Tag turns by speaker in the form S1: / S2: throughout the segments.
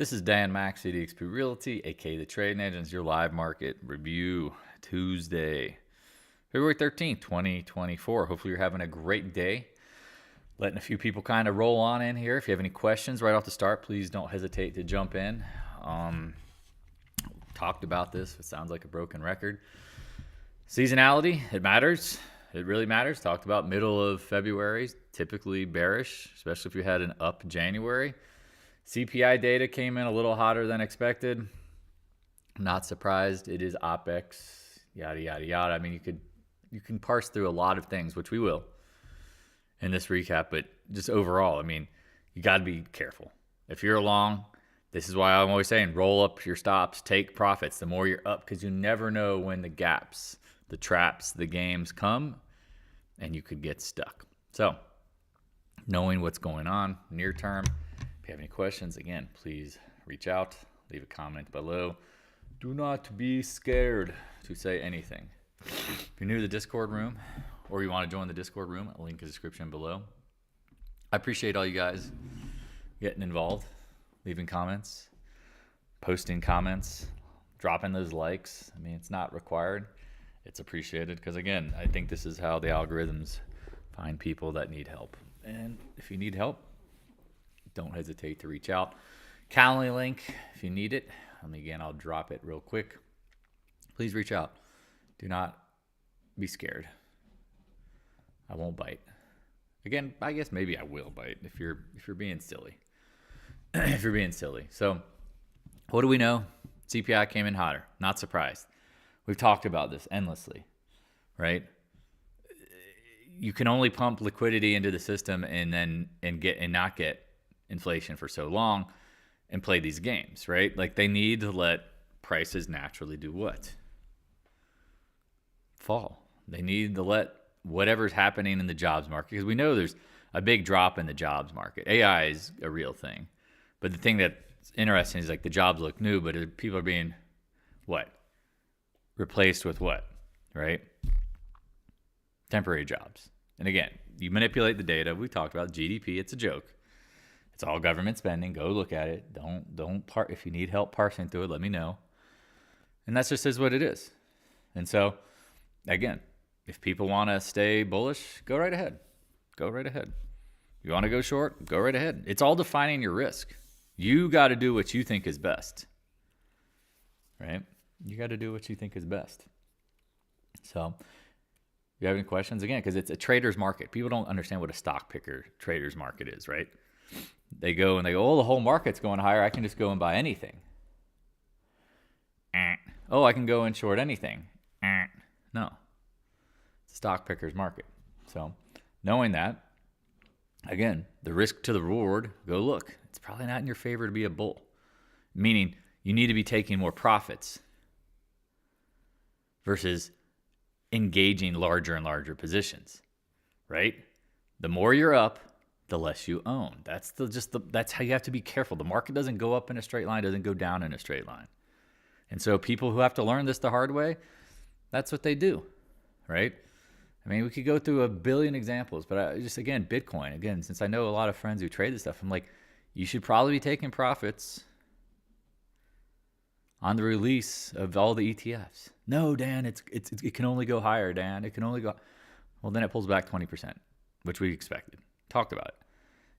S1: This is Dan Max, GDXJ Realty, aka the Trading Agents, your live market review Tuesday, February 13th, 2024. Hopefully, you're having a great day. Letting a few people kind of roll on in here. If you have any questions right off the start, please don't hesitate to jump in. Talked about this. It sounds like a broken record. Seasonality, it matters. It really matters. Talked about middle of February, typically bearish, especially if you had an up January. CPI data came in a little hotter than expected. Not surprised. It is OPEX, yada, yada, yada. I mean, you can parse through a lot of things, which we will in this recap, but just overall, I mean, you got to be careful. If you're long, this is why I'm always saying roll up your stops, take profits. The more you're up, because you never know when the gaps, the traps, the games come, and you could get stuck. So, knowing what's going on near term. If you have any questions, again, please reach out, leave a comment below. Do not be scared to say anything. If you're new to the Discord room or you want to join the Discord room, a link in the description below. I appreciate all you guys getting involved, leaving comments, posting comments, dropping those likes. I mean, it's not required. It's appreciated because, again, I think this is how the algorithms find people that need help. And if you need help, don't hesitate to reach out. Calendly link if you need it. Again, I'll drop it real quick. Please reach out. Do not be scared. I won't bite. Again, I guess maybe I will bite if you're being silly. If you're being silly. So, what do we know? CPI came in hotter. Not surprised. We've talked about this endlessly, right? You can only pump liquidity into the system and not get inflation for so long and play these games, right? Like, they need to let prices naturally do what? Fall. They need to let whatever's happening in the jobs market, because we know there's a big drop in the jobs market. AI is a real thing. But the thing that's interesting is, like, the jobs look new, but people are being what? Replaced with what, right? Temporary jobs. And again, you manipulate the data. We talked about GDP. It's a joke. It's all government spending. Go look at it. If you need help parsing through it, let me know. And that's just what it is. And so, again, if people want to stay bullish, go right ahead. Go right ahead. You want to go short? Go right ahead. It's all defining your risk. You got to do what you think is best, right? You got to do what you think is best. So, if you have any questions, again, because it's a trader's market. People don't understand what a stock picker trader's market is, right? They go, oh, the whole market's going higher. I can just go and buy anything. Oh, I can go and short anything. No. It's a stock picker's market. So, knowing that, again, the risk to the reward, go look. It's probably not in your favor to be a bull. Meaning, you need to be taking more profits versus engaging larger and larger positions, right? The more you're up, the less you own. That's how you have to be careful. The market doesn't go up in a straight line, doesn't go down in a straight line. And so people who have to learn this the hard way, that's what they do, right? I mean, we could go through a billion examples, but again, Bitcoin, again, since I know a lot of friends who trade this stuff, I'm like, you should probably be taking profits on the release of all the ETFs. No, Dan, it can only go higher, Dan. It can only go. Well, then it pulls back 20%, which we expected. Talked about it.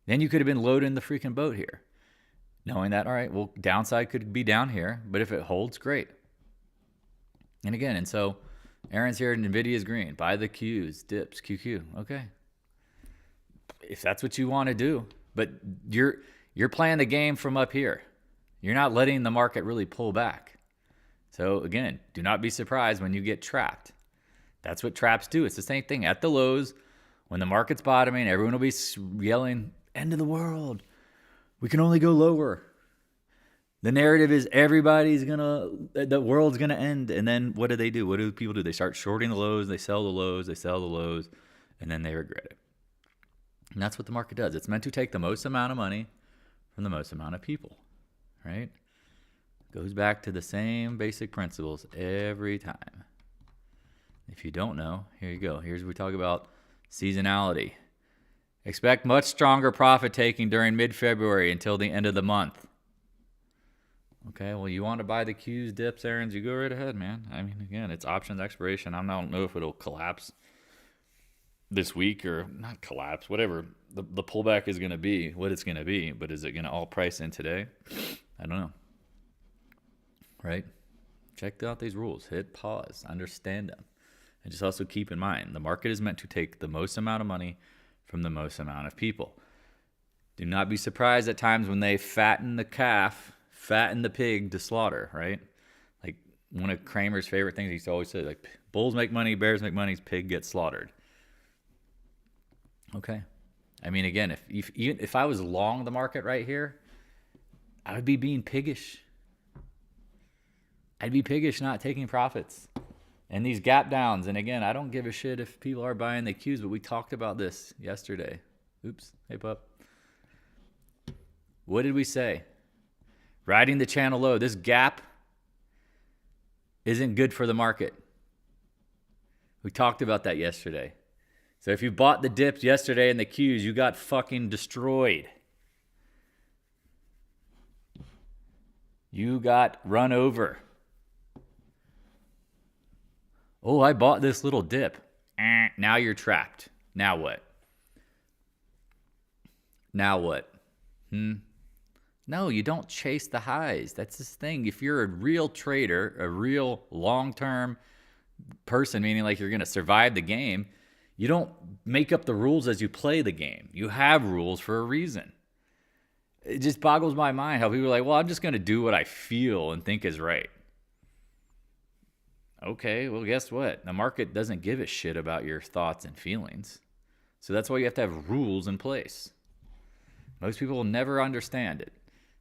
S1: Then you could have been loading the freaking boat here, knowing that, all right, well, downside could be down here, but if it holds, great. And again, and so Aaron's here and NVIDIA's green. Buy the Qs, dips, QQ. Okay. If that's what you want to do, but you're playing the game from up here. You're not letting the market really pull back. So again, do not be surprised when you get trapped. That's what traps do. It's the same thing at the lows. When the market's bottoming, everyone will be yelling, end of the world. We can only go lower. The narrative is the world's going to end. And then what do? What do people do? They start shorting the lows. They sell the lows. They sell the lows. And then they regret it. And that's what the market does. It's meant to take the most amount of money from the most amount of people, right? Goes back to the same basic principles every time. If you don't know, here you go. Here's where we talk about seasonality. Expect much stronger profit taking during mid-February until the end of the month. Okay, well, you want to buy the Qs, dips, Aaron's, you go right ahead, man. I mean, again, it's options expiration. I don't know if it'll collapse this week or not collapse, whatever the pullback is going to be, what it's going to be, but is it going to all price in today? I don't know. Right? Check out these rules. Hit pause. Understand them. And just also keep in mind, the market is meant to take the most amount of money from the most amount of people. Do not be surprised at times when they fatten the calf, fatten the pig to slaughter, right? Like one of Kramer's favorite things he used to always say, like, bulls make money, bears make money, pig gets slaughtered. Okay. I mean, again, if I was long the market right here, I would be being piggish. I'd be piggish not taking profits. And these gap downs, and again, I don't give a shit if people are buying the Qs, but we talked about this yesterday. Oops. Hey, pup. What did we say? Riding the channel low. This gap isn't good for the market. We talked about that yesterday. So if you bought the dips yesterday in the Qs, you got fucking destroyed. You got run over. Oh, I bought this little dip. Now you're trapped. Now what? Now what? No, you don't chase the highs. That's this thing. If you're a real trader, a real long-term person, meaning like you're going to survive the game, you don't make up the rules as you play the game. You have rules for a reason. It just boggles my mind how people are like, well, I'm just going to do what I feel and think is right. Okay, well, guess what? The market doesn't give a shit about your thoughts and feelings. So that's why you have to have rules in place. Most people will never understand it.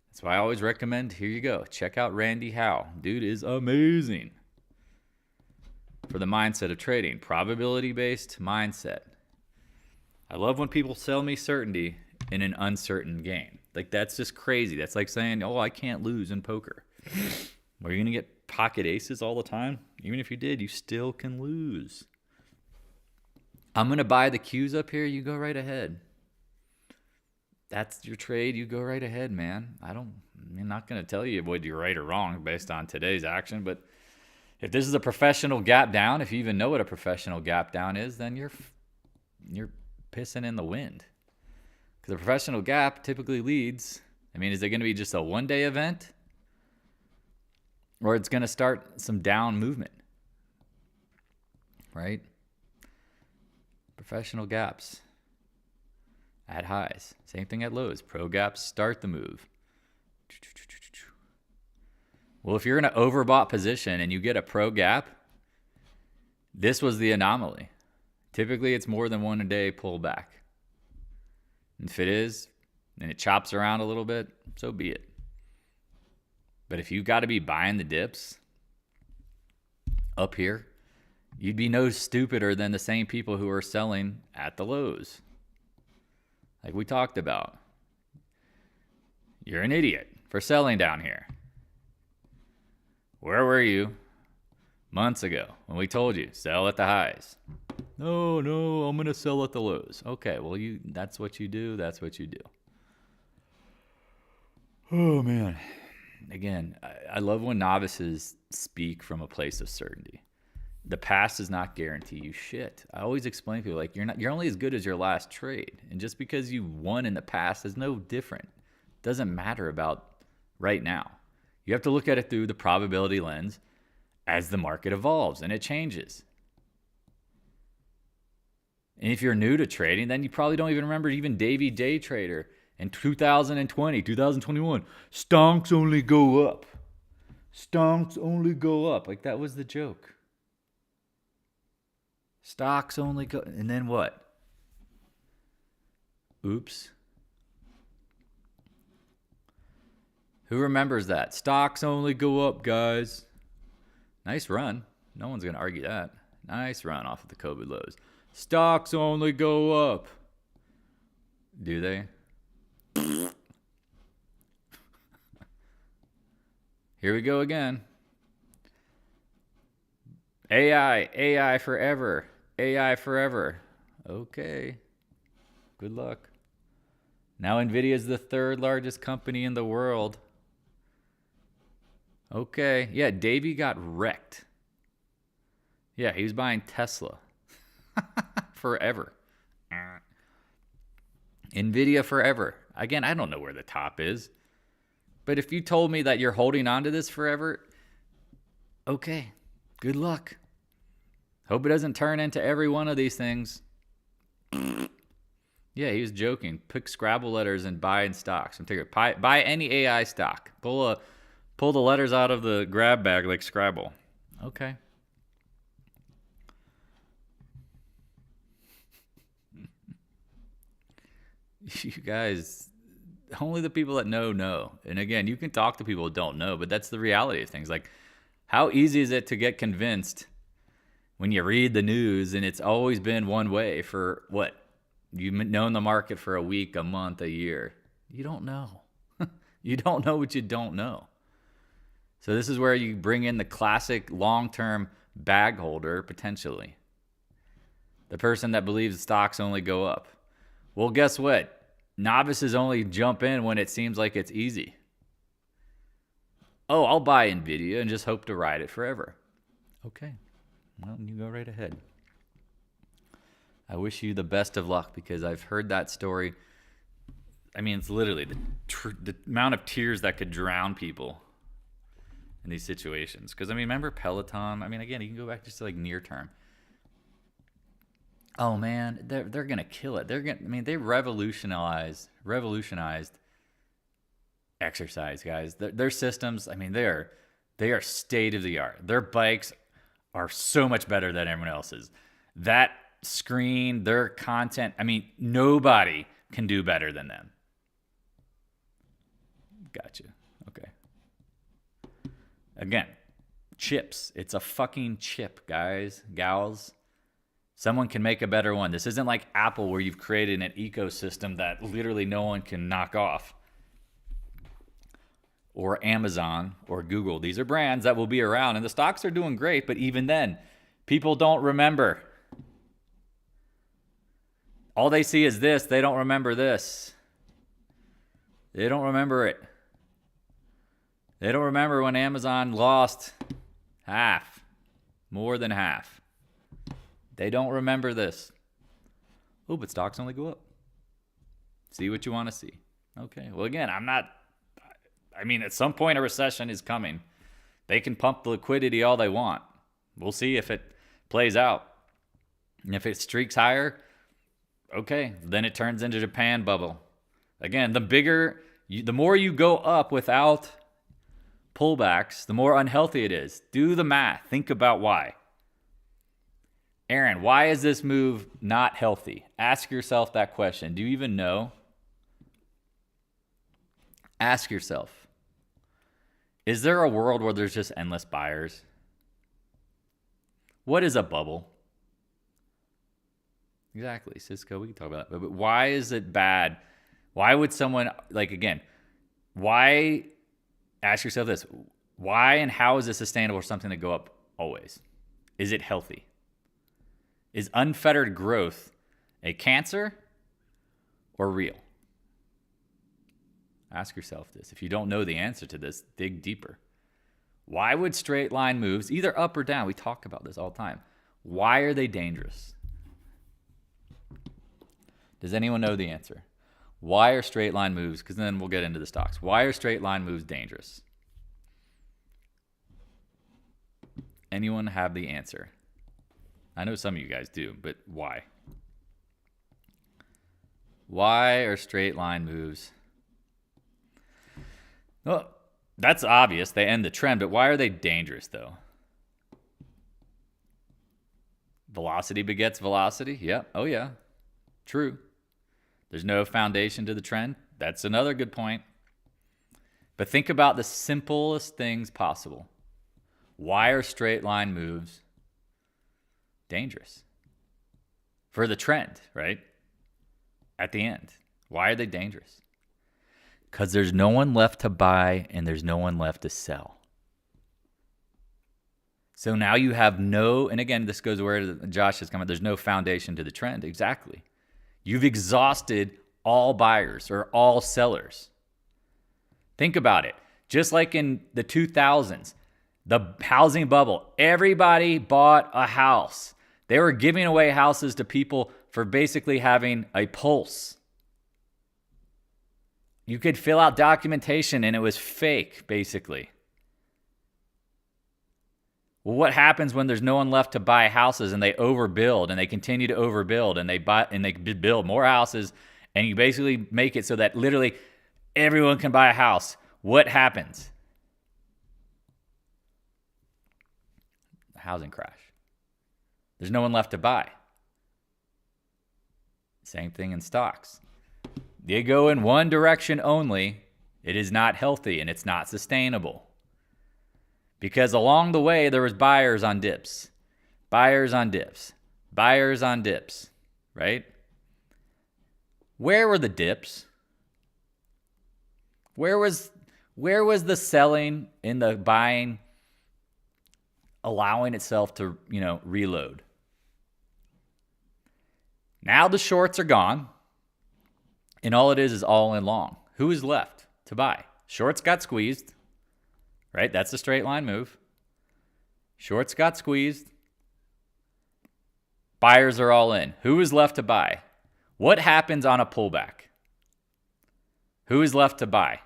S1: That's why I always recommend, here you go, check out Randy Howe. Dude is amazing for the mindset of trading. Probability-based mindset. I love when people sell me certainty in an uncertain game. Like, that's just crazy. That's like saying, oh, I can't lose in poker. Are you going to get pocket aces all the time? Even if you did, you still can lose. I'm going to buy the Qs up here. You go right ahead. That's your trade. You go right ahead, man. I'm not going to tell you whether you're right or wrong based on today's action, but if this is a professional gap down, if you even know what a professional gap down is, then you're pissing in the wind. Because a professional gap typically leads, is it going to be just a one-day event? Or it's going to start some down movement, right? Professional gaps at highs. Same thing at lows. Pro gaps start the move. Well, if you're in an overbought position and you get a pro gap, this was the anomaly. Typically, it's more than one a day pullback. And if it is, and it chops around a little bit, so be it. But if you got to be buying the dips up here, you'd be no stupider than the same people who are selling at the lows. Like we talked about. You're an idiot for selling down here. Where were you months ago when we told you sell at the highs? No, I'm going to sell at the lows. Okay, well, that's what you do. That's what you do. Oh, man. Again, I love when novices speak from a place of certainty. The past does not guarantee you shit. I always explain to people, like, you're only as good as your last trade. And just because you won in the past is no different. It doesn't matter about right now. You have to look at it through the probability lens as the market evolves and it changes. And if you're new to trading, then you probably don't even remember even Davey Day Trader in 2020, 2021. Stonks only go up. Stonks only go up. Like, that was the joke. Stocks only go... And then what? Oops. Who remembers that? Stocks only go up, guys. Nice run. No one's going to argue that. Nice run off of the COVID lows. Stocks only go up. Do they? Here we go again. AI forever. AI forever. Okay. Good luck. Now NVIDIA is the third largest company in the world. Okay. Yeah, Davey got wrecked. Yeah, he was buying Tesla. Forever. Nvidia forever. Again, I don't know where the top is. But if you told me that you're holding on to this forever, okay. Good luck. Hope it doesn't turn into every one of these things. Yeah, he was joking. Pick Scrabble letters and buy in stocks. Buy any AI stock. Pull the letters out of the grab bag like Scrabble. Okay. You guys, only the people that know. And again, you can talk to people who don't know, but that's the reality of things. Like, how easy is it to get convinced when you read the news and it's always been one way for what? You've known the market for a week, a month, a year. You don't know. You don't know what you don't know. So this is where you bring in the classic long-term bag holder, potentially. The person that believes stocks only go up. Well, guess what? Novices only jump in when it seems like it's easy. Oh, I'll buy Nvidia and just hope to ride it forever. Okay. Well, you go right ahead. I wish you the best of luck because I've heard that story. I mean, it's literally the amount of tears that could drown people in these situations. Because, I mean, remember Peloton? I mean, again, you can go back just to like near term. Oh man, they're gonna kill it. They revolutionized exercise, guys. Their systems, I mean, they are state of the art. Their bikes are so much better than everyone else's. That screen, their content, I mean, nobody can do better than them. Gotcha. Okay. Again, chips. It's a fucking chip, guys, gals. Someone can make a better one. This isn't like Apple where you've created an ecosystem that literally no one can knock off. Or Amazon or Google. These are brands that will be around and the stocks are doing great, but even then, people don't remember. All they see is this. They don't remember this. They don't remember it. They don't remember when Amazon lost half, more than half. They don't remember this. Oh, but stocks only go up. See what you want to see. Okay. Well, again, I mean, at some point a recession is coming. They can pump the liquidity all they want. We'll see if it plays out. And if it streaks higher, okay, then it turns into Japan bubble. Again, the more you go up without pullbacks, the more unhealthy it is. Do the math. Think about why. Aaron, why is this move not healthy? Ask yourself that question. Do you even know? Ask yourself. Is there a world where there's just endless buyers? What is a bubble? Exactly, Cisco, we can talk about that. But why is it bad? Why would someone, why, ask yourself this, why and how is it sustainable for something to go up always? Is it healthy? Is unfettered growth a cancer or real? Ask yourself this. If you don't know the answer to this, dig deeper. Why would straight line moves, either up or down, we talk about this all the time, why are they dangerous? Does anyone know the answer? Why are straight line moves, because then we'll get into the stocks. Why are straight line moves dangerous? Anyone have the answer? I know some of you guys do, but why? Why are straight line moves? Well, that's obvious. They end the trend, but why are they dangerous, though? Velocity begets velocity? Yep. Oh, yeah. True. There's no foundation to the trend. That's another good point. But think about the simplest things possible. Why are straight line moves dangerous? For the trend, right? At the end. Why are they dangerous? Because there's no one left to buy and there's no one left to sell. So now you have and again, this goes where Josh has come out, there's no foundation to the trend. Exactly. You've exhausted all buyers or all sellers. Think about it. Just like in the 2000s, the housing bubble, everybody bought a house. They were giving away houses to people for basically having a pulse. You could fill out documentation and it was fake, basically. Well, what happens when there's no one left to buy houses and they overbuild and they continue to overbuild and they build more houses and you basically make it so that literally everyone can buy a house? What happens? Housing crash. There's no one left to buy. Same thing in stocks. They go in one direction only. It is not healthy and it's not sustainable. Because along the way, there was buyers on dips. Buyers on dips. Buyers on dips. Right? Where were the dips? Where was the selling and the buying allowing itself to, reload? Now the shorts are gone. And all it is all in long. Who is left to buy? Shorts got squeezed. Right? That's a straight line move. Shorts got squeezed. Buyers are all in. Who is left to buy? What happens on a pullback? Who is left to buy?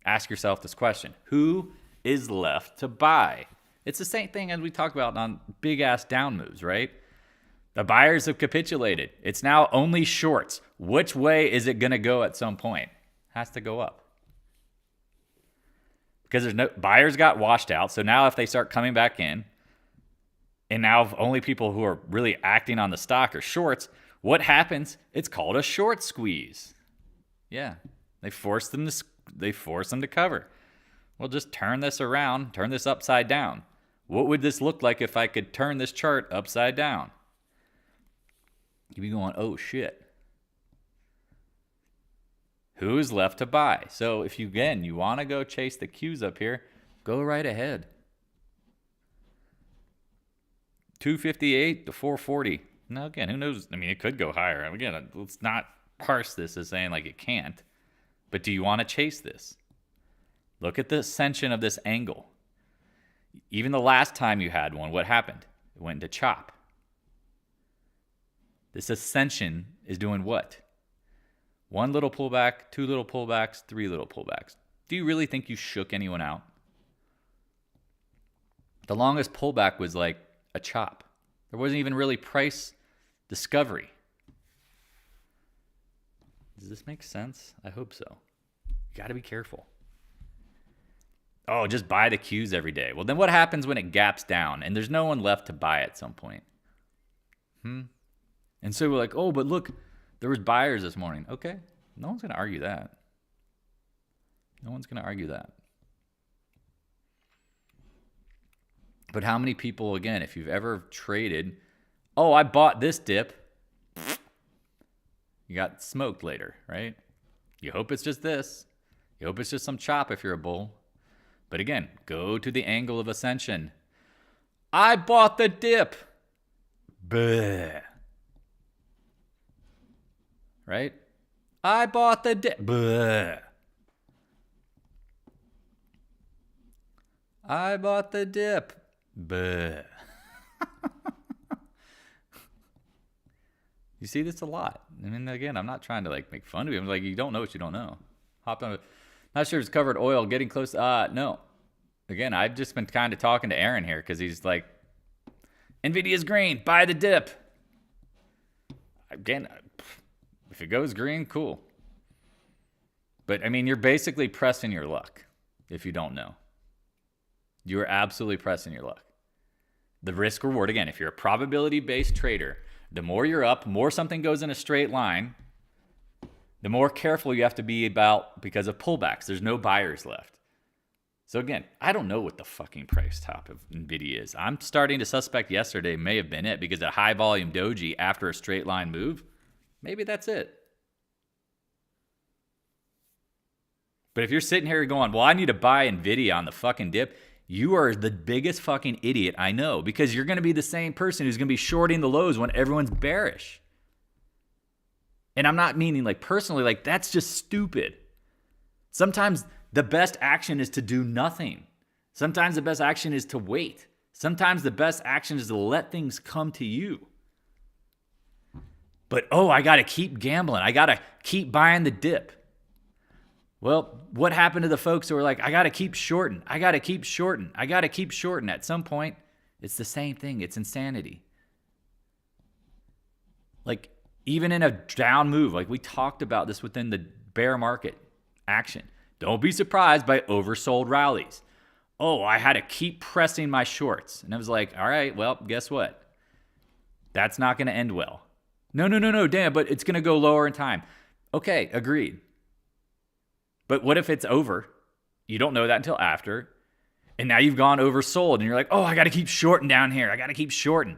S1: Ask yourself this question. Who is left to buy? It's the same thing as we talk about on big ass down moves, right? The buyers have capitulated. It's now only shorts. Which way is it going to go at some point? It has to go up. Because there's no buyers got washed out. So now if they start coming back in, and now only people who are really acting on the stock are shorts, what happens? It's called a short squeeze. Yeah, they force them to cover. Well, just turn this around, turn this upside down. What would this look like if I could turn this chart upside down? You'd be going, oh shit. Who is left to buy? So if you want to go chase the Qs up here, go right ahead. 258 to 440. Now again, who knows? I mean, it could go higher. Again, let's not parse this as saying like it can't. But do you want to chase this? Look at the ascension of this angle. Even the last time you had one, what happened? It went into chop. This ascension is doing what? One little pullback, two little pullbacks, three little pullbacks. Do you really think you shook anyone out? The longest pullback was like a chop. There wasn't even really price discovery. Does this make sense? I hope so. You got to be careful. Oh, just buy the Qs every day. Well, then what happens when it gaps down and there's no one left to buy at some point? And so we're like, oh, but look, there was buyers this morning. Okay, no one's going to argue that. No one's going to argue that. But how many people, again, if you've ever traded, oh, I bought this dip, you got smoked later, right? You hope it's just this. You hope it's just some chop if you're a bull. But again, go to the angle of ascension. I bought the dip. Bleh. Right? I bought the dip. Bleh. I bought the dip. Bleh. You see this a lot. I mean, again, I'm not trying to make fun of you. I'm like, you don't know what you don't know. Hopped on. Not sure it's covered oil. Getting close. No. Again, I've just been kind of talking to Aaron here because he's like, NVIDIA's green. Buy the dip. Again, if it goes green, cool. But, I mean, you're basically pressing your luck if you don't know. You are absolutely pressing your luck. The risk reward, again, if you're a probability-based trader, the more you're up, more something goes in a straight line, the more careful you have to be about because of pullbacks. There's no buyers left. So again, I don't know what the fucking price top of NVIDIA is. I'm starting to suspect yesterday may have been it because a high volume doji after a straight line move, maybe that's it. But if you're sitting here going, well, I need to buy NVIDIA on the fucking dip, you are the biggest fucking idiot I know because you're going to be the same person who's going to be shorting the lows when everyone's bearish. And I'm not meaning personally, that's just stupid. Sometimes The best action is to do nothing. Sometimes the best action is to wait. Sometimes the best action is to let things come to you. But, I got to keep gambling. I got to keep buying the dip. Well, what happened to the folks who were like, I got to keep shorting. I got to keep shorting. I got to keep shorting. At some point, it's the same thing. It's insanity. Like, even in a down move, like we talked about this within the bear market action. Don't be surprised by oversold rallies. I had to keep pressing my shorts. And I was like, all right, well, guess what? That's not going to end well. No, Dan, but it's going to go lower in time. Okay, agreed. But what if it's over? You don't know that until after. And now you've gone oversold and you're like, I got to keep shorting down here. I got to keep shorting.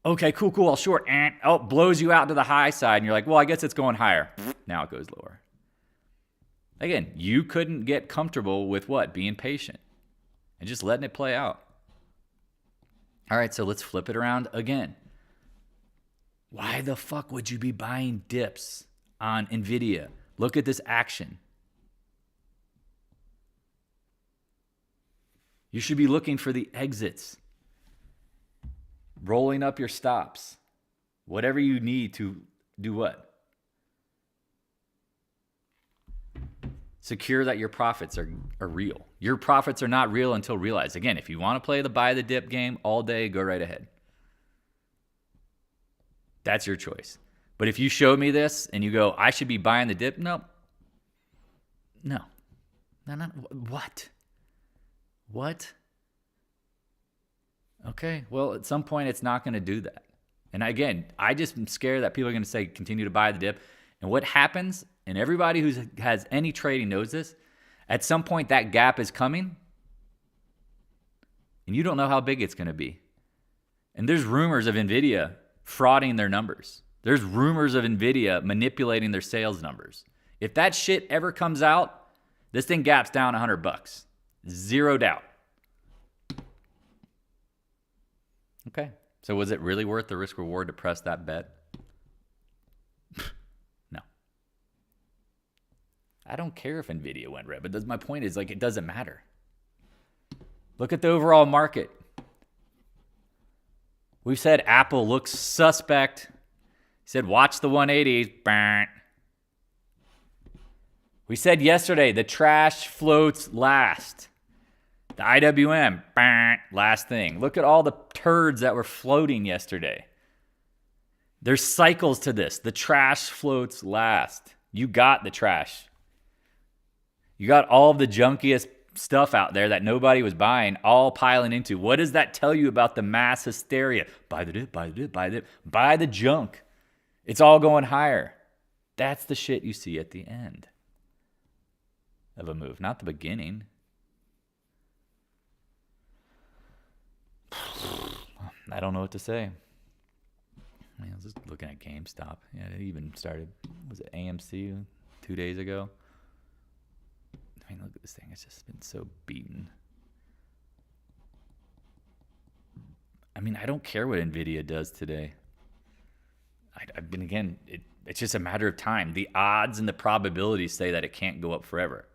S1: Okay, cool. I'll short. It blows you out to the high side. And you're like, well, I guess it's going higher. Now it goes lower. Again, you couldn't get comfortable with what? Being patient and just letting it play out. All right, so let's flip it around again. Why the fuck would you be buying dips on NVIDIA? Look at this action. You should be looking for the exits. Rolling up your stops. Whatever you need to do what? Secure that your profits are real. Your profits are not real until realized. Again, if you want to play the buy the dip game all day, go right ahead. That's your choice. But if you show me this and you go, I should be buying the dip, no. What? Okay, well, at some point, it's not going to do that. And again, I just am scared that people are going to say, continue to buy the dip. And what happens, and everybody who has any trading knows this, at some point that gap is coming, and you don't know how big it's going to be. And there's rumors of NVIDIA frauding their numbers. There's rumors of NVIDIA manipulating their sales numbers. If that shit ever comes out, this thing gaps down $100. Zero doubt. Okay. So was it really worth the risk reward to press that bet? No. I don't care if NVIDIA went red, but my point is, like, it doesn't matter. Look at the overall market. We've said Apple looks suspect. He said, watch the 180s. We said yesterday, the trash floats last. The IWM, last thing. Look at all the turds that were floating yesterday. There's cycles to this. The trash floats last. You got the trash. You got all of the junkiest stuff out there that nobody was buying, all piling into. What does that tell you about the mass hysteria? Buy the dip, buy the dip, buy the dip. Buy the junk. It's all going higher. That's the shit you see at the end of a move, not the beginning. I don't know what to say. I was just looking at GameStop. Yeah, it even started, was it AMC 2 days ago? I mean, look at this thing. It's just been so beaten. I mean, I don't care what NVIDIA does today. I've been, again, it's just a matter of time. The odds and the probabilities say that it can't go up forever.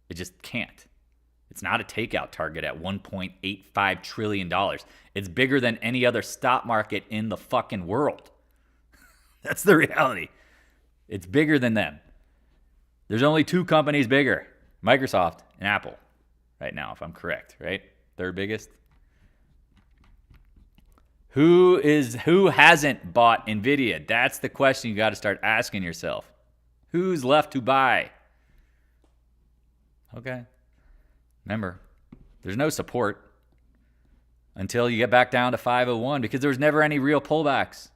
S1: It just can't. It's not a takeout target at $1.85 trillion. It's bigger than any other stock market in the fucking world. That's the reality. It's bigger than them. There's only two companies bigger, Microsoft and Apple, right now, if I'm correct, right? Third biggest. Who hasn't bought NVIDIA? That's the question you got to start asking yourself. Who's left to buy? Okay. Remember, there's no support until you get back down to 501 because there was never any real pullbacks.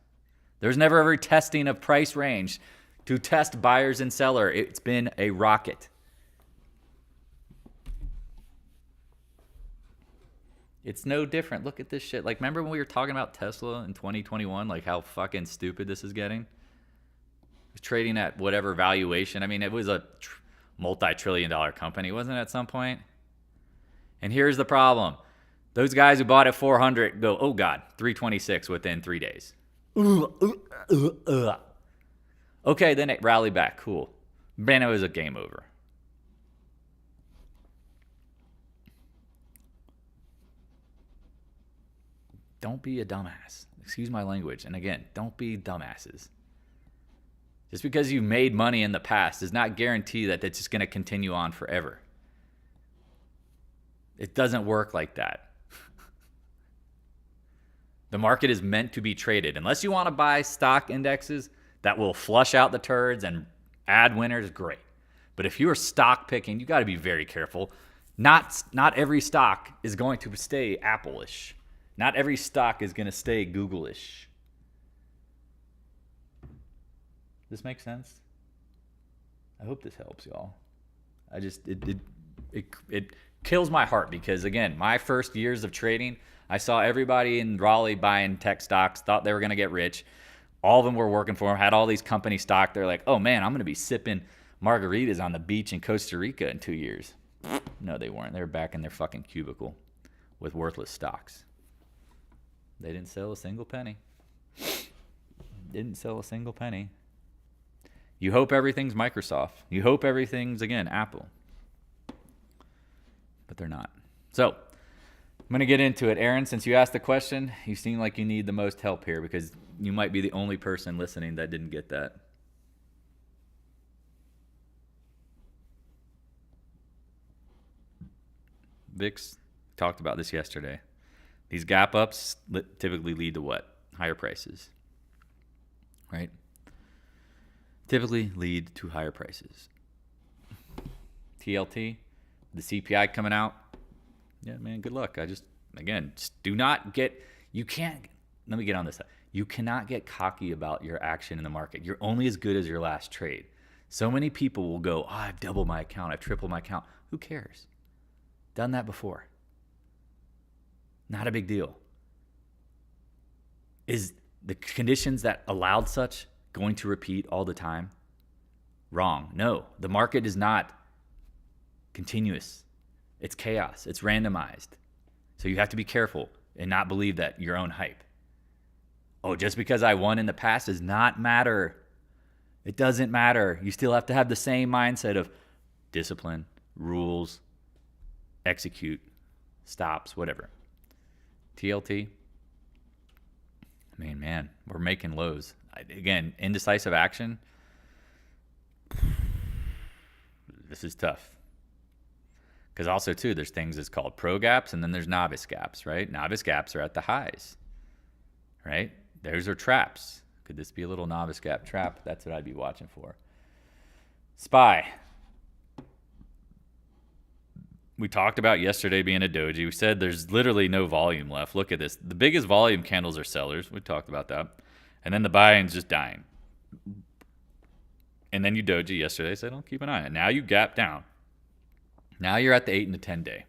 S1: There's never ever testing of price range to test buyers and sellers. It's been a rocket. It's no different. Look at this shit. Like, remember when we were talking about Tesla in 2021? Like, how fucking stupid this is getting? It was trading at whatever valuation. I mean, it was a multi-trillion-dollar company, wasn't it, at some point? And here's the problem. Those guys who bought at 400 go, oh, God, 326 within 3 days. Okay, then it rallied back. Cool. Then it was a game over. Don't be a dumbass. Excuse my language. And again, don't be dumbasses. Just because you made money in the past does not guarantee that it's just going to continue on forever. It doesn't work like that. The market is meant to be traded. Unless you want to buy stock indexes that will flush out the turds and add winners, great. But if you're stock picking, you got to be very careful. Not every stock is going to stay Apple-ish. Not every stock is going to stay Google-ish. This makes sense? I hope this helps y'all. It kills my heart because, again, my first years of trading, I saw everybody in Raleigh buying tech stocks, thought they were going to get rich. All of them were working for them, had all these company stock. They're like, oh, man, I'm going to be sipping margaritas on the beach in Costa Rica in 2 years. No, they weren't. They were back in their fucking cubicle with worthless stocks. They didn't sell a single penny. Didn't sell a single penny. You hope everything's Microsoft. You hope everything's, again, Apple. But they're not. So, I'm going to get into it. Aaron, since you asked the question, you seem like you need the most help here because you might be the only person listening that didn't get that. VIX talked about this yesterday. These gap ups typically lead to what? Higher prices. Right? Typically lead to higher prices. TLT, the CPI coming out. Yeah, man, good luck. Just do not get, let me get on this. You cannot get cocky about your action in the market. You're only as good as your last trade. So many people will go, I've doubled my account, I've tripled my account. Who cares? Done that before. Not a big deal. Is the conditions that allowed such going to repeat all the time? Wrong. No, the market is not continuous. It's chaos. It's randomized. So you have to be careful and not believe that your own hype. Oh, just because I won in the past does not matter. It doesn't matter. You still have to have the same mindset of discipline, rules, execute, stops, whatever. TLT. I mean, man, we're making lows. Again, indecisive action. This is tough. Because also, too, there's things that's called pro gaps, and then there's novice gaps, right? Novice gaps are at the highs, right? Those are traps. Could this be a little novice gap trap? That's what I'd be watching for. SPY. We talked about yesterday being a doji. We said there's literally no volume left. Look at this. The biggest volume candles are sellers. We talked about that. And then the buy-in's just dying. And then you doji yesterday. Said, oh, keep an eye on it. Now you gap down. Now you're at the 8 and the 10 day.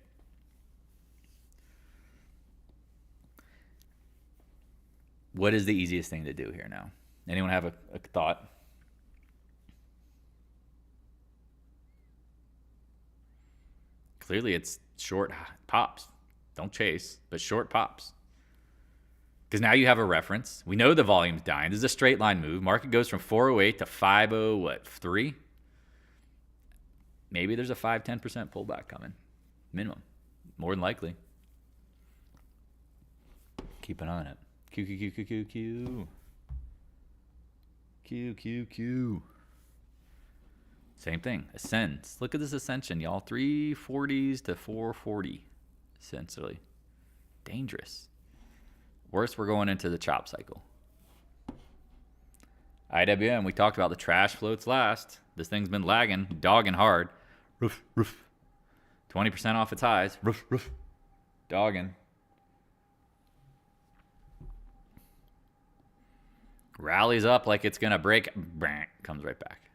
S1: What is the easiest thing to do here now? Anyone have a thought? Clearly it's short pops. Don't chase, but short pops. Because now you have a reference. We know the volume's dying. This is a straight line move. Market goes from 408 to 50, 3? Maybe there's a 5-10% pullback coming. Minimum. More than likely. Keep an eye on it. Q. Same thing. Ascends. Look at this ascension, y'all. 340s to 440, essentially. Dangerous. Worse, we're going into the chop cycle. IWM, we talked about the trash floats last. This thing's been lagging, dogging hard. Roof. 20% off its highs. Roof. Dogging. Rallies up like it's going to break. Comes right back.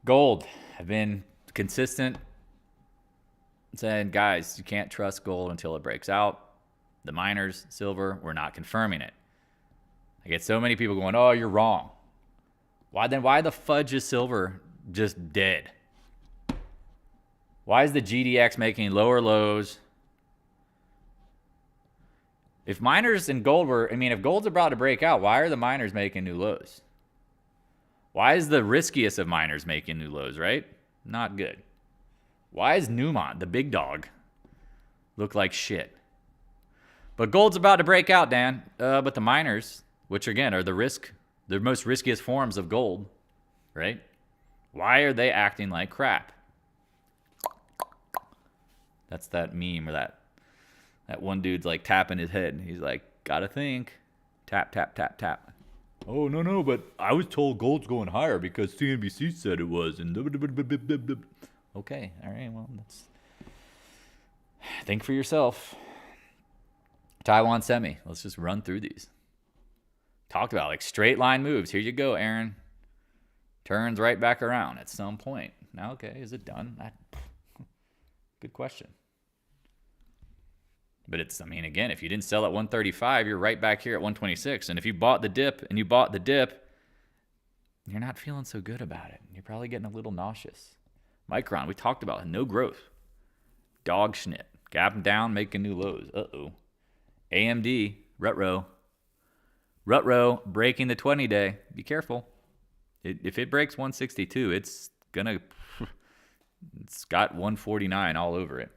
S1: Gold. I've been consistent saying, guys, you can't trust gold until it breaks out. The miners, silver, we're not confirming it. I get so many people going, oh, you're wrong. Why the fudge is silver just dead? Why is the GDX making lower lows? If miners and gold if gold's about to break out, why are the miners making new lows? Why is the riskiest of miners making new lows, right? Not good. Why is Newmont, the big dog, look like shit? But gold's about to break out, Dan. But the miners, which again are the most riskiest forms of gold, right? Why are they acting like crap? That's that meme or that one dude's like tapping his head. He's like, gotta think. Tap, tap, tap, tap. Oh, no, but I was told gold's going higher because CNBC said it was. And okay, all right, well, think for yourself. Taiwan semi. Let's just run through these. Talked about like straight line moves. Here you go, Aaron. Turns right back around at some point. Now, okay, is it done? Good question. But it's, I mean, again, if you didn't sell at 135, you're right back here at 126. And if you bought the dip and you bought the dip, you're not feeling so good about it. You're probably getting a little nauseous. Micron, we talked about it. No growth. Dog schnit. Gapping down, making new lows. Uh-oh. AMD, Rut-row, breaking the 20-day. Be careful. If it breaks 162, it's got 149 all over it.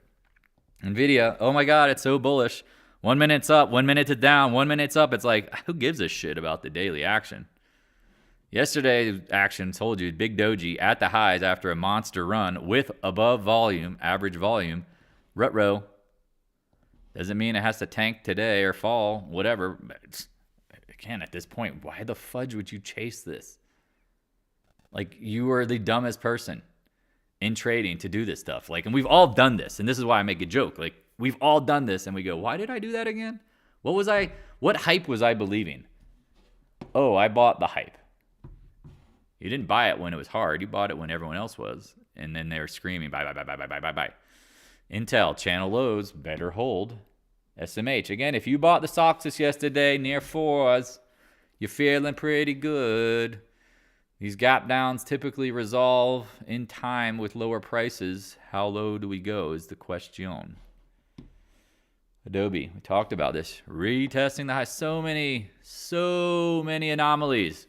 S1: NVIDIA, oh my God, it's so bullish. 1 minute's up, 1 minute it's down, 1 minute's up. It's like, who gives a shit about the daily action? Yesterday's action told you big doji at the highs after a monster run with above volume, average volume. Rut-row. Doesn't mean it has to tank today or fall, whatever. Again, at this point, why the fudge would you chase this? Like, you are the dumbest person in trading to do this stuff. Like, and we've all done this, and this is why I make a joke. Like, we've all done this, and we go, why did I do that again? What hype was I believing? Oh, I bought the hype. You didn't buy it when it was hard. You bought it when everyone else was, and then they were screaming, buy, buy, buy, buy, buy, buy, buy, buy. Intel, channel lows, better hold. SMH, again, if you bought the Soxus yesterday near 4s, you're feeling pretty good. These gap downs typically resolve in time with lower prices. How low do we go is the question. Adobe, we talked about this. Retesting the high. So many anomalies.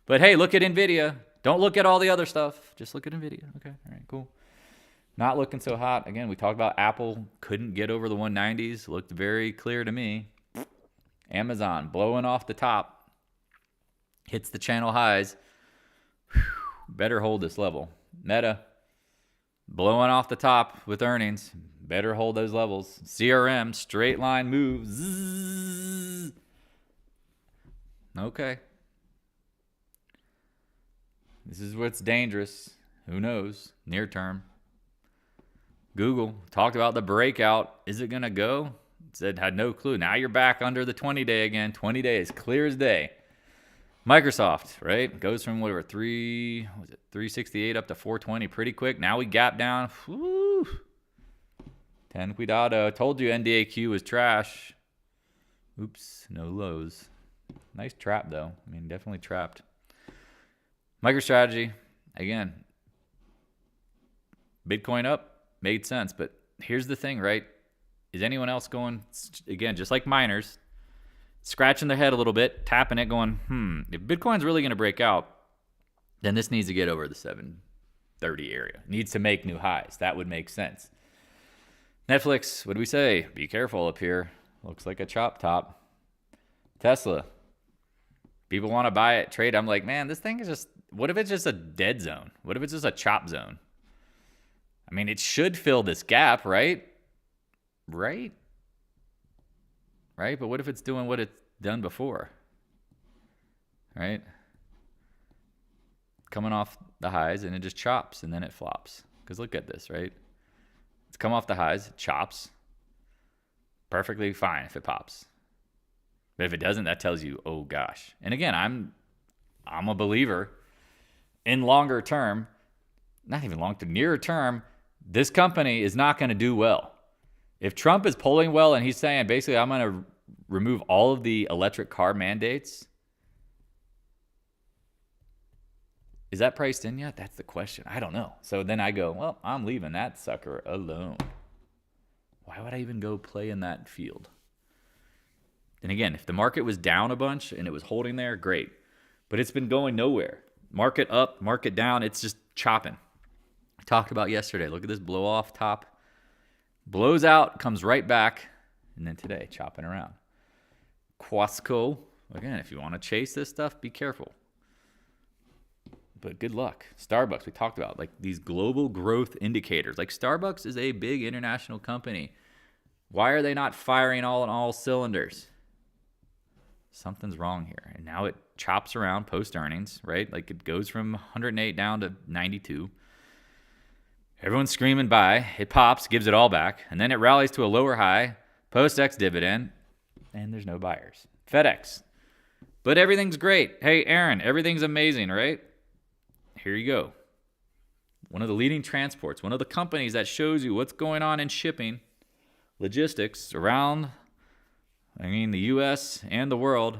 S1: But hey, look at NVIDIA. Don't look at all the other stuff. Just look at NVIDIA. Okay, all right, cool. Not looking so hot. Again, we talked about Apple couldn't get over the 190s. Looked very clear to me. Amazon blowing off the top. Hits the channel highs. Whew, better hold this level. Meta blowing off the top with earnings. Better hold those levels. CRM, straight line move. Zzz. Okay. This is what's dangerous. Who knows? Near term. Google talked about the breakout. Is it going to go? Said had no clue. Now you're back under the 20-day again. 20 days, clear as day. Microsoft, right? Goes from whatever, 368 up to 420 pretty quick. Now we gap down. Woo. 10 cuidado. Told you NDAQ was trash. Oops, no lows. Nice trap, though. I mean, definitely trapped. MicroStrategy, again, Bitcoin up. Made sense, but here's the thing, right? Is anyone else going, again, just like miners, scratching their head a little bit, tapping it, going, if Bitcoin's really going to break out, then this needs to get over the 730 area. It needs to make new highs. That would make sense. Netflix, what do we say? Be careful up here. Looks like a chop top. Tesla. People want to buy it, trade. I'm like, man, this thing is just, what if it's just a dead zone? What if it's just a chop zone? I mean, it should fill this gap, right? Right? But what if it's doing what it's done before? Right? Coming off the highs, and it just chops, and then it flops. Because look at this, right? It's come off the highs, it chops. Perfectly fine if it pops. But if it doesn't, that tells you, oh gosh. And again, I'm a believer in longer term, not even long term, nearer term, this company is not going to do well. If Trump is polling well and he's saying basically I'm going to remove all of the electric car mandates, is that priced in yet? That's the question. I don't know. So then I go, well, I'm leaving that sucker alone. Why would I even go play in that field? And again, if the market was down a bunch and it was holding there, great. But it's been going nowhere. Market up, market down, it's just chopping. I talked about yesterday. Look at this blow off top. Blows out, comes right back, and then today, chopping around. Quasco. Again, if you want to chase this stuff, be careful. But good luck. Starbucks, we talked about, like these global growth indicators. Like Starbucks is a big international company. Why are they not firing all on all cylinders? Something's wrong here. And now it chops around post earnings, right? Like it goes from 108 down to 92. Everyone's screaming buy. It pops, gives it all back, and then it rallies to a lower high post ex dividend, and there's no buyers. FedEx. But everything's great. Hey, Aaron, everything's amazing, right? Here you go. One of the leading transports, one of the companies that shows you what's going on in shipping, logistics around, the U.S. and the world,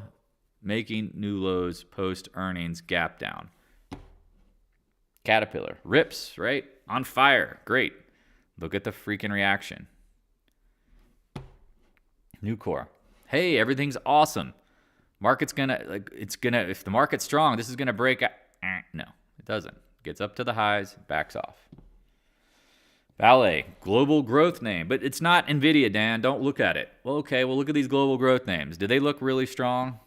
S1: making new lows post earnings, gap down. Caterpillar, rips, right? On fire, great. Look at the freaking reaction. Nucor, hey, everything's awesome. Market's if the market's strong, this is gonna break out. No, it doesn't. Gets up to the highs, backs off. VALE, global growth name, but it's not NVIDIA, Dan. Don't look at it. Well, okay, well, look at these global growth names. Do they look really strong?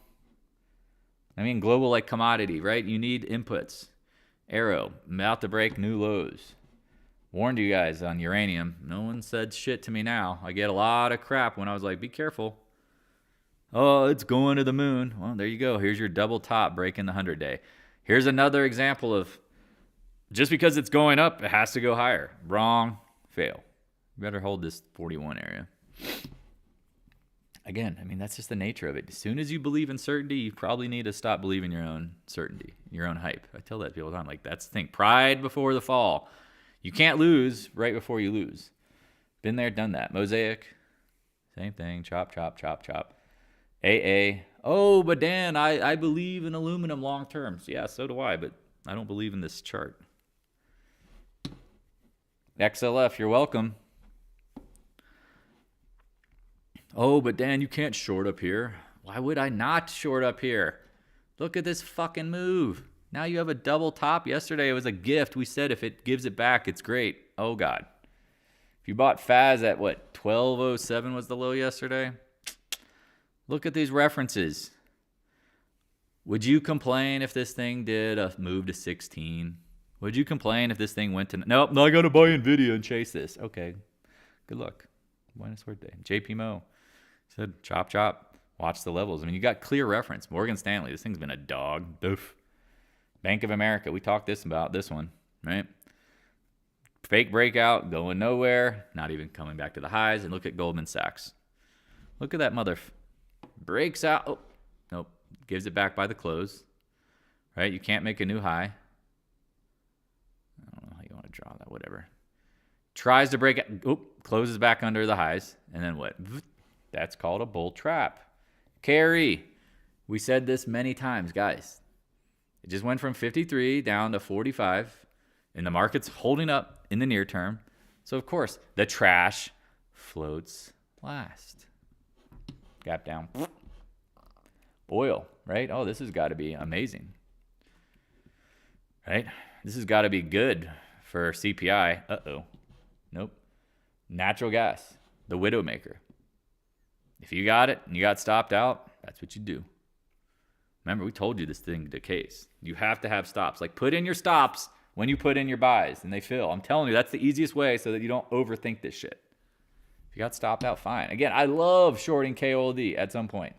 S1: Global like commodity, right? You need inputs. Arrow, about to break new lows. Warned you guys on uranium. No one said shit to me now. I get a lot of crap when I was like, be careful. Oh, it's going to the moon. Well, there you go. Here's your double top breaking the 100-day. Here's another example of just because it's going up, it has to go higher. Wrong, fail. You better hold this 41 area. Again, that's just the nature of it. As soon as you believe in certainty, you probably need to stop believing your own certainty, your own hype. I tell that to people all the time. Like, that's the thing. Pride before the fall. You can't lose right before you lose. Been there, done that. Mosaic, same thing. Chop, chop, chop, chop. AA. Oh, but Dan, I believe in aluminum long term. So yeah, so do I, but I don't believe in this chart. XLF, you're welcome. Oh, but Dan, you can't short up here. Why would I not short up here? Look at this fucking move. Now you have a double top. Yesterday it was a gift. We said if it gives it back, it's great. Oh, God. If you bought FAS at what, 1207 was the low yesterday? Look at these references. Would you complain if this thing did a move to 16? Would you complain if this thing went to... Nope, no, I got to buy NVIDIA and chase this. Okay, good luck. Buena suerte. JP Mo said, chop, chop. Watch the levels. You got clear reference. Morgan Stanley, this thing's been a dog. Doof. Bank of America, we talked about this one, right? Fake breakout, going nowhere, not even coming back to the highs. And look at Goldman Sachs. Look at that breaks out. Oh, nope. Gives it back by the close, right? You can't make a new high. I don't know how you want to draw that, whatever. Tries to break it. Closes back under the highs. And then what? That's called a bull trap. Carry. We said this many times, guys. It just went from 53 down to 45. And the market's holding up in the near term. So, of course, the trash floats last. Gap down. Oil, right? Oh, this has got to be amazing. Right? This has got to be good for CPI. Uh-oh. Nope. Natural gas, the widowmaker. If you got it and you got stopped out, that's what you do. Remember, we told you this thing decays. You have to have stops. Like, put in your stops when you put in your buys, and they fill. I'm telling you, that's the easiest way so that you don't overthink this shit. If you got stopped out, fine. Again, I love shorting KOLD at some point.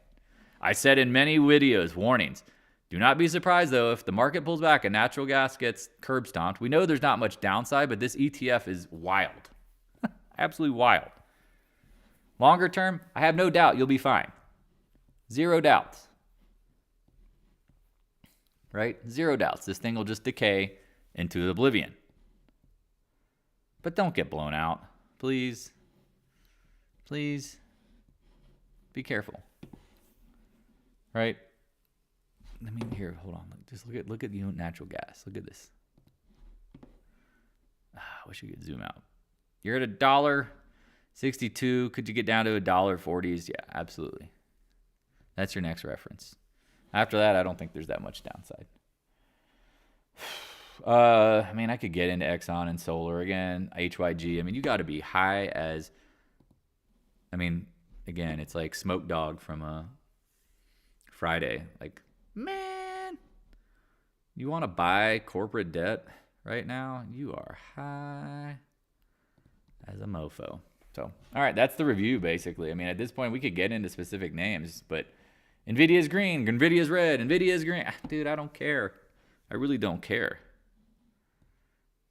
S1: I said in many videos, warnings, do not be surprised, though, if the market pulls back and natural gas gets curb stomped. We know there's not much downside, but this ETF is wild. Absolutely wild. Longer term, I have no doubt you'll be fine. Zero doubts. Right? Zero doubts. This thing will just decay into oblivion. But don't get blown out. Please. Please. Be careful. Right? Here, hold on. Just look at natural gas. Look at this. I wish we could zoom out. You're at $1.62. Could you get down to $1.40s? Yeah, absolutely. That's your next reference. After that, I don't think there's that much downside. I could get into Exxon and solar again, HYG. You got to be high as, again, it's like Smoke Dog from Friday. Like, man, you want to buy corporate debt right now? You are high as a mofo. So, all right, that's the review, basically. I mean, at this point, we could get into specific names, but NVIDIA's green, NVIDIA's red, NVIDIA's green. Dude, I don't care. I really don't care.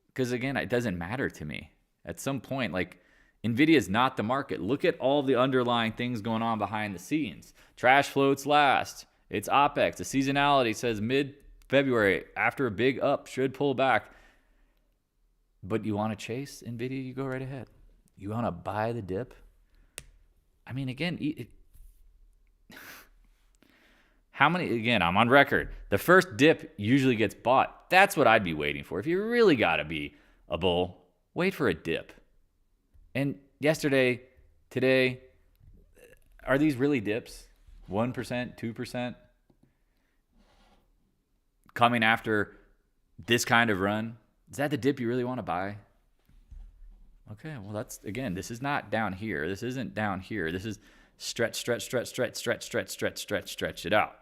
S1: Because, again, it doesn't matter to me. At some point, like, NVIDIA's not the market. Look at all the underlying things going on behind the scenes. Trash floats last. It's OPEX. The seasonality says mid-February, after a big up, should pull back. But you want to chase NVIDIA, you go right ahead. You want to buy the dip? I mean, again, how many, again, I'm on record. The first dip usually gets bought. That's what I'd be waiting for. If you really got to be a bull, wait for a dip. And yesterday, today, are these really dips? 1%, 2%? Coming after this kind of run? Is that the dip you really want to buy? Okay, well, that's, again, this is not down here. This isn't down here. This is stretch it out.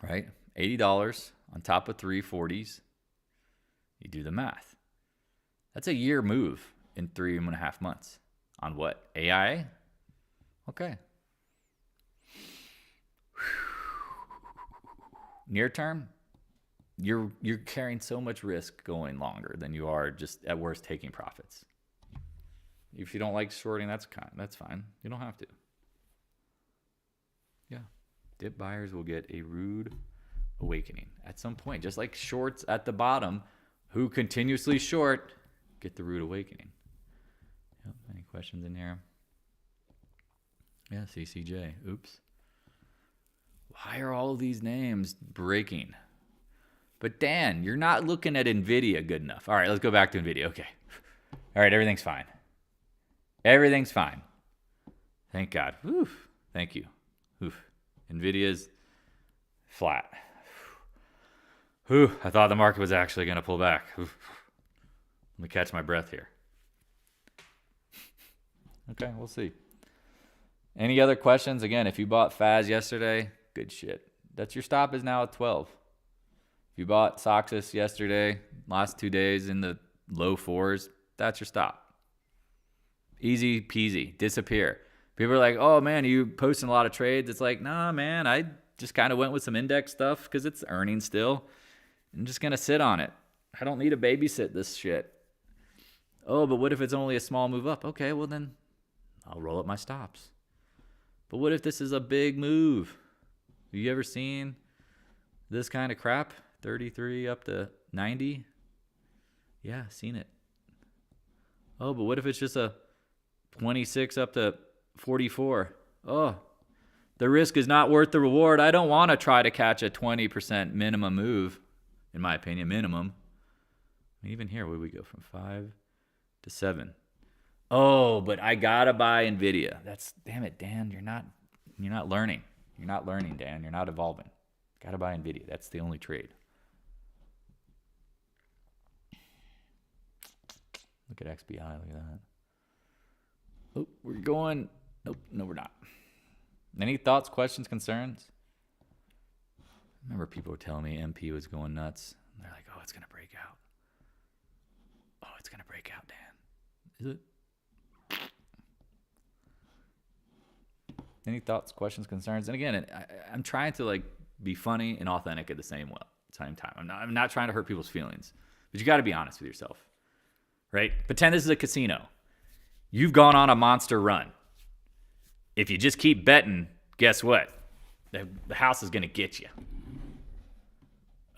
S1: Right? $80 on top of 340s. You do the math. That's a year move in 3.5 months. On what? AIA? Okay. Near term, you're carrying so much risk going longer than you are just at worst taking profits. If you don't like shorting, that's fine. You don't have to. Yeah. Dip buyers will get a rude awakening at some point. Just like shorts at the bottom who continuously short get the rude awakening. Yep. Any questions in here? Yeah, CCJ. Oops. Why are all of these names breaking? But Dan, you're not looking at NVIDIA good enough. All right, let's go back to NVIDIA. Okay. All right, everything's fine. Everything's fine. Thank God. Oof. Thank you. Oof. NVIDIA's flat. Ooh, I thought the market was actually going to pull back. Oof. Let me catch my breath here. Okay, we'll see. Any other questions? Again, if you bought FAS yesterday, good shit. That's your stop is now at 12. If you bought Soxus yesterday, last 2 days in the low 4s, that's your stop. Easy peasy, disappear. People are like, oh man, are you posting a lot of trades? It's like, nah, man, I just kind of went with some index stuff because it's earning still. I'm just going to sit on it. I don't need to babysit this shit. Oh, but what if it's only a small move up? Okay, well then I'll roll up my stops. But what if this is a big move? Have you ever seen this kind of crap? 33 up to 90? Yeah, seen it. Oh, but what if it's just a 26 up to 44? Oh, the risk is not worth the reward. I don't want to try to catch a 20% minimum move, in my opinion, minimum. Even here, where we go from 5 to 7. Oh, but I gotta buy NVIDIA. Damn it, Dan. You're not learning. You're not learning, Dan. You're not evolving. Gotta buy NVIDIA. That's the only trade. Look at XBI. Look at that. Oh, we're going. Nope, no, we're not. Any thoughts, questions, concerns? I remember people were telling me MP was going nuts. They're like, oh, it's gonna break out. Oh, it's gonna break out, Dan. Is it? Any thoughts, questions, concerns? And again, I'm trying to like be funny and authentic at the same time. I'm not trying to hurt people's feelings, but you got to be honest with yourself, right? Pretend this is a casino. You've gone on a monster run. If you just keep betting, guess what? The house is going to get you.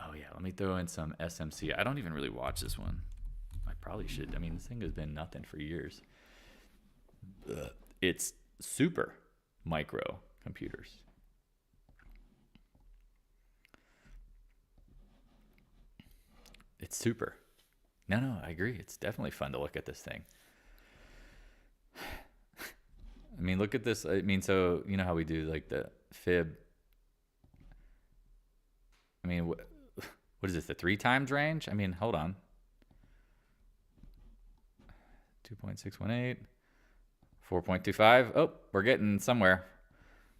S1: Oh yeah, let me throw in some SMC. I don't even really watch this one. I probably should. I mean, this thing has been nothing for years. It's super micro computers. It's super. No, I agree. It's definitely fun to look at this thing. I mean, look at this. I mean, so you know how we do like the fib. I mean, what is this? The 3 times range? I mean, hold on. 2.618, 4.25. Oh, we're getting somewhere.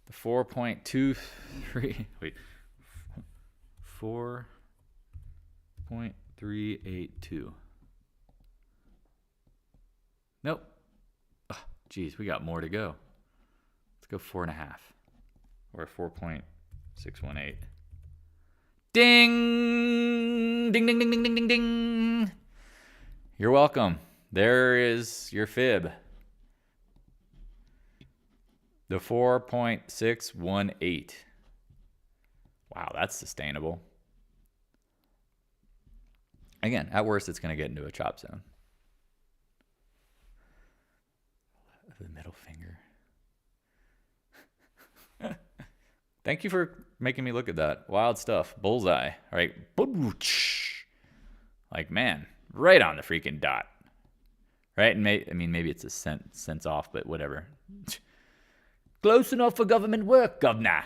S1: The 4.23, wait, 4.382. Nope. Oh, geez, we got more to go. Let's go 4.5 or 4.618. Ding! Ding, ding, ding, ding, ding, ding, ding. You're welcome. There is your fib. The 4.618. Wow, that's sustainable. Again, at worst, it's going to get into a chop zone. The middle finger. Thank you for making me look at that. Wild stuff. Bullseye. All right. Like, man, right on the freaking dot. Right? And maybe it's a cents off, but whatever. Close enough for government work, governor.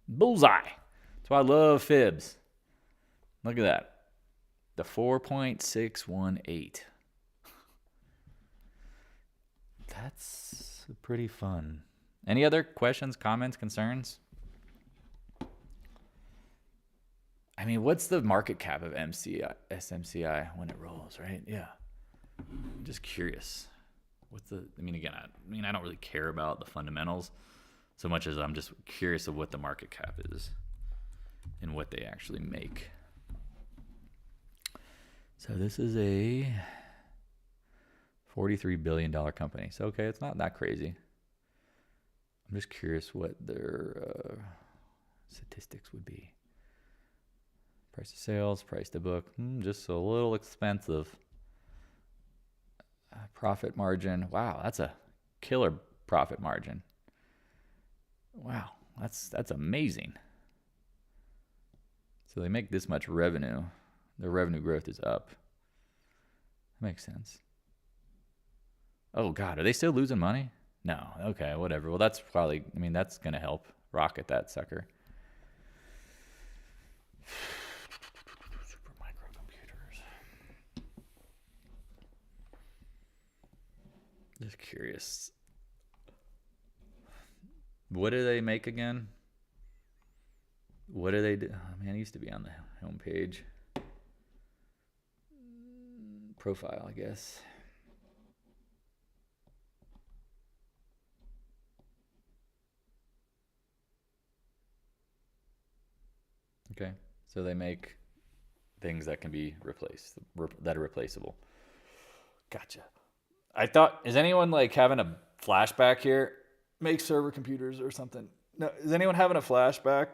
S1: Bullseye. That's why I love fibs. Look at that. The 4.618. That's pretty fun. Any other questions, comments, concerns? I mean, what's the market cap of SMCI when it rolls, right? Yeah. I'm just curious. I don't really care about the fundamentals so much as I'm just curious of what the market cap is and what they actually make. So this is a $43 billion company. So, okay, it's not that crazy. I'm just curious what their statistics would be. Price to sales, price to book, just a little expensive. Profit margin. Wow, that's a killer profit margin. Wow, that's amazing. So they make this much revenue. Their revenue growth is up. Makes sense. Oh, God, are they still losing money? No. Okay, whatever. Well, that's probably, that's going to help rocket that sucker. Super microcomputers. Just curious. What do they make again? What do they do? Oh, man, it used to be on the homepage. Profile, I guess. Okay, so they make things that can be replaced, that are replaceable. Gotcha. I thought, is anyone like having a flashback here? Make server computers or something. No, is anyone having a flashback?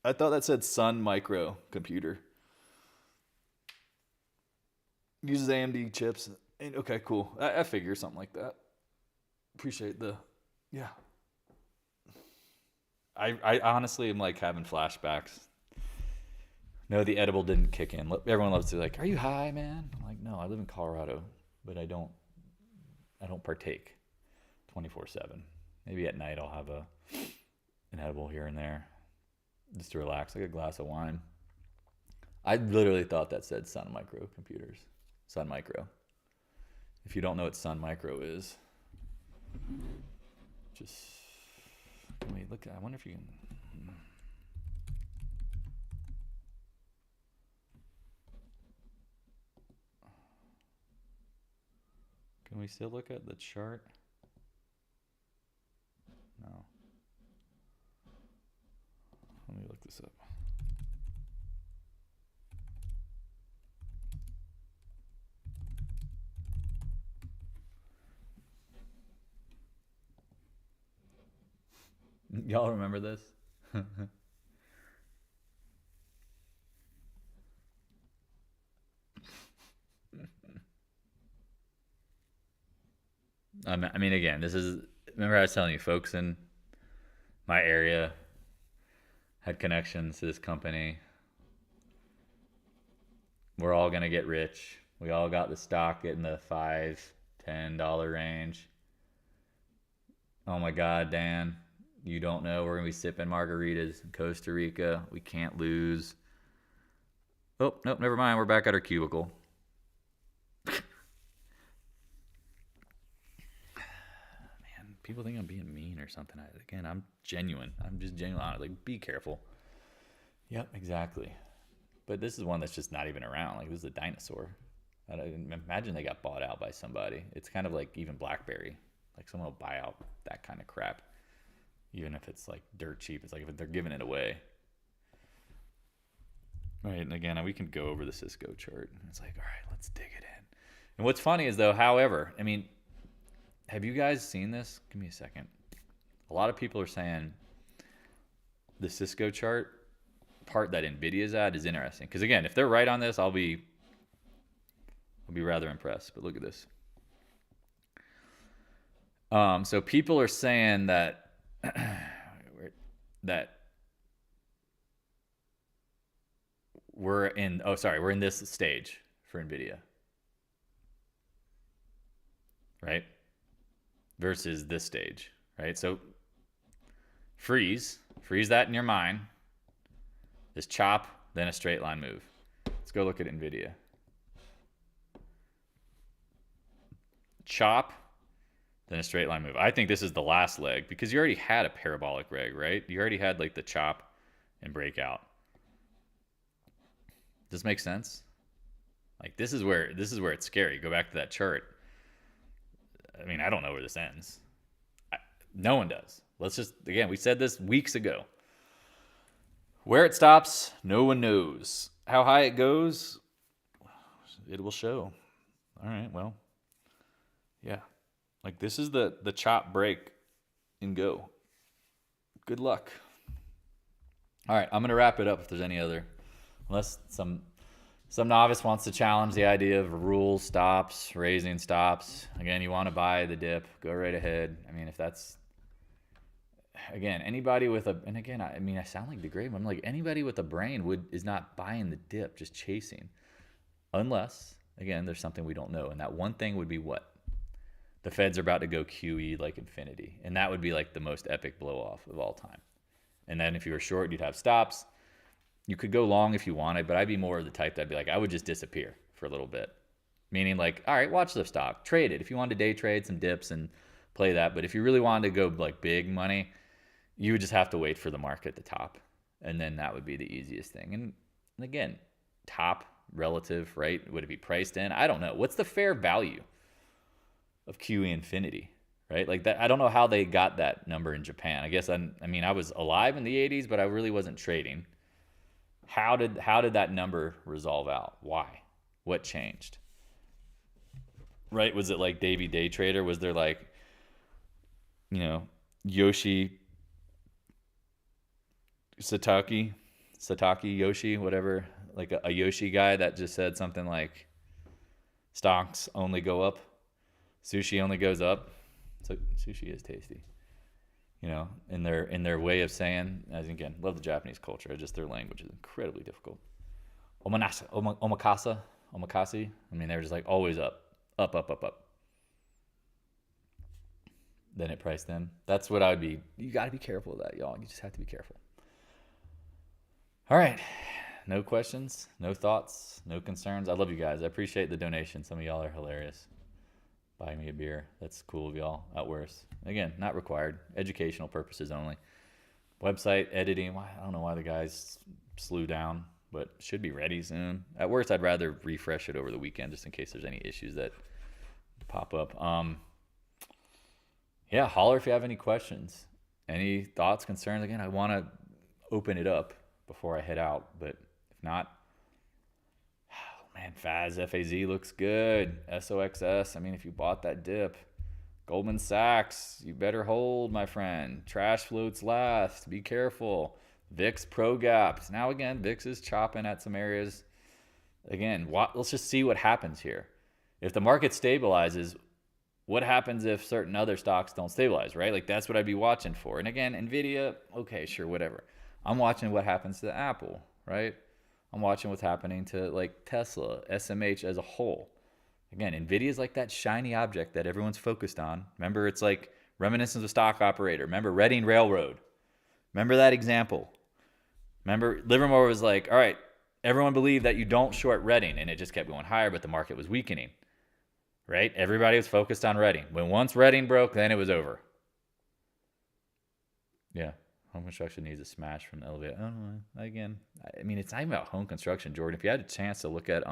S1: I thought that said Sun Micro computer. Uses AMD chips. Okay, cool. I figure something like that. Appreciate yeah. I honestly am like having flashbacks. No, the edible didn't kick in. Everyone loves to be like, are you high, man? I'm like, no, I live in Colorado, but I don't partake 24/7. Maybe at night I'll have an edible here and there just to relax, like a glass of wine. I literally thought that said Sun Micro computers. Sun Micro. If you don't know what Sun Micro is, just wait, look, I wonder if you can. Can we still look at the chart? No. Let me look this up. Y'all remember this? Again, remember I was telling you, folks in my area had connections to this company. We're all going to get rich. We all got the stock in the $5, $10 range. Oh my God, Dan, you don't know. We're going to be sipping margaritas in Costa Rica. We can't lose. Oh, nope, never mind. We're back at our cubicle. people think I'm being mean or something. Again, I'm genuine. I'm just genuine on it. Like, be careful. Yep, exactly. But this is one that's just not even around. Like, this is a dinosaur. I imagine they got bought out by somebody. It's kind of like even BlackBerry. Like, someone will buy out that kind of crap. Even if it's like dirt cheap. It's like if they're giving it away. Right, and again, we can go over the Cisco chart. It's like, all right, let's dig it in. And what's funny is, though, however, I mean, have you guys seen this? Give me a second. A lot of people are saying the Cisco chart part that NVIDIA's at is interesting. Because, again, if they're right on this, I'll be rather impressed. But look at this. So people are saying that we're in this stage for NVIDIA, right? Versus this stage, right? So freeze that in your mind. This chop, then a straight line move. Let's go look at NVIDIA. Chop, then a straight line move. I think this is the last leg because you already had a parabolic reg, right? You already had like the chop and breakout. Does this make sense? Like, this is where it's scary. Go back to that chart. I mean, I don't know where this ends. No one does. Let's just, again, we said this weeks ago. Where it stops, no one knows. How high it goes, it will show. All right, well, yeah. Like, this is the chop, break, and go. Good luck. All right, I'm going to wrap it up if there's any other. Unless some novice wants to challenge the idea of rules, stops, raising stops. Again, you want to buy the dip, go right ahead. I mean, if that's, again, anybody with a, and again, I mean, I sound like the great one. Like, anybody with a brain is not buying the dip, just chasing. Unless, again, there's something we don't know. And that one thing would be what? The Feds are about to go QE like infinity. And that would be like the most epic blow off of all time. And then if you were short, you'd have stops. You could go long if you wanted, but I'd be more of the type that'd be like, I would just disappear for a little bit. Meaning like, all right, watch the stock, trade it. If you wanted to day trade some dips and play that, but if you really wanted to go like big money, you would just have to wait for the market to top. And then that would be the easiest thing. And again, top, relative, right? Would it be priced in? I don't know. What's the fair value of QE infinity, right? Like that, I don't know how they got that number in Japan. I guess, I was alive in the 80s, but I really wasn't trading. How did that number resolve out? Why? What changed? Right? Was it like Davey Day Trader? Was there like, Yoshi Sataki Yoshi, whatever, like a Yoshi guy that just said something like stocks only go up, sushi only goes up. So sushi is tasty. In their way of saying, as again, love the Japanese culture. Just their language is incredibly difficult. Omakase. I mean, they're just like always up. Then it priced in. That's what I would be. You got to be careful of that, y'all. You just have to be careful. All right. No questions, no thoughts, no concerns. I love you guys. I appreciate the donation. Some of y'all are hilarious. Buy me a beer. That's cool of y'all. At worst. Again, not required. Educational purposes only. Website editing. I don't know why the guys slew down, but should be ready soon. At worst, I'd rather refresh it over the weekend just in case there's any issues that pop up. Yeah, holler if you have any questions. Any thoughts, concerns? Again, I want to open it up before I head out, but if not, man, FAZ looks good. SOXS, I mean, if you bought that dip. Goldman Sachs, you better hold, my friend. Trash floats last. Be careful. VIX pro gaps. Now, again, VIX is chopping at some areas. Again, let's just see what happens here. If the market stabilizes, what happens if certain other stocks don't stabilize, right? Like, that's what I'd be watching for. And again, NVIDIA, okay, sure, whatever. I'm watching what happens to Apple, right? I'm watching what's happening to like Tesla, SMH as a whole. Again, NVIDIA is like that shiny object that everyone's focused on. Remember, it's like reminiscence of stock operator. Remember Reading Railroad. Remember that example. Remember Livermore was like, all right, everyone believed that you don't short Reading, and it just kept going higher, but the market was weakening, right? Everybody was focused on Reading. When once Reading broke, then it was over. Yeah. Home construction needs a smash from the elevator. I don't know. Again, I mean, it's not even about home construction, Jordan. If you had a chance to look at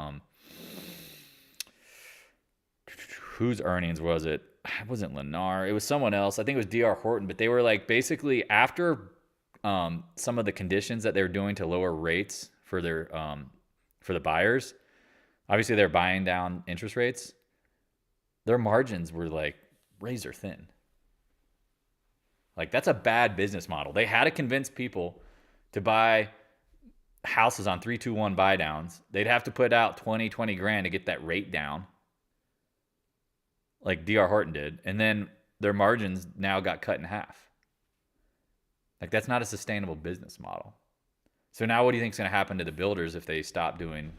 S1: whose earnings was it? It wasn't Lennar. It was someone else. I think it was D.R. Horton. But they were like basically after some of the conditions that they were doing to lower rates for their for the buyers. Obviously, they're buying down interest rates. Their margins were like razor thin. Like, that's a bad business model. They had to convince people to buy houses on 3-2-1 buy downs. They'd have to put out 20 grand to get that rate down, like D.R. Horton did. And then their margins now got cut in half. Like, that's not a sustainable business model. So now what do you think is going to happen to the builders if they stop doing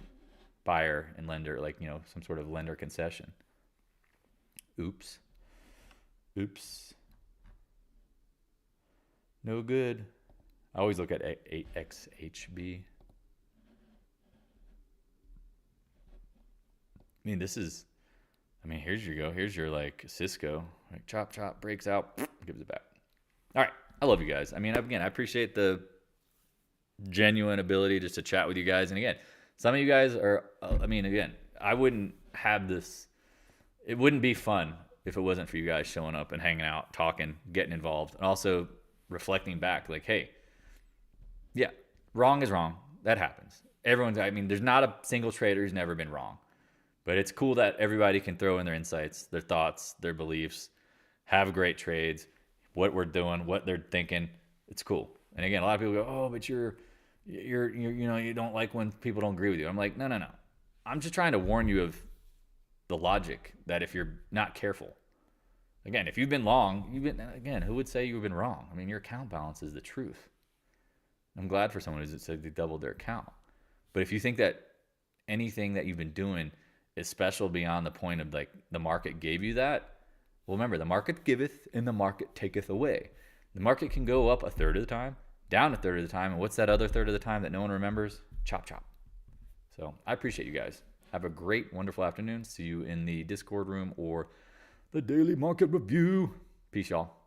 S1: buyer and lender, like, you know, some sort of lender concession? Oops. No good. I always look at 8XHB. I mean, here's your like Cisco. Like, chop, breaks out, gives it back. All right. I love you guys. I mean, again, I appreciate the genuine ability just to chat with you guys. And again, some of you guys are, again, I wouldn't have this. It wouldn't be fun if it wasn't for you guys showing up and hanging out, talking, getting involved, and also reflecting back like, hey, yeah, wrong is wrong. That happens. There's not a single trader who's never been wrong. But it's cool that everybody can throw in their insights, their thoughts, their beliefs, have great trades, what we're doing, what they're thinking. It's cool. And again, a lot of people go, oh, but you don't like when people don't agree with you. I'm like, no. I'm just trying to warn you of the logic that if you're not careful, again, if you've been long, who would say you've been wrong? I mean, your account balance is the truth. I'm glad for someone who said they doubled their account. But if you think that anything that you've been doing is special beyond the point of like the market gave you that, well, remember, the market giveth and the market taketh away. The market can go up a third of the time, down a third of the time. And what's that other third of the time that no one remembers? Chop. So I appreciate you guys. Have a great, wonderful afternoon. See you in the Discord room or the daily market review. Peace, y'all.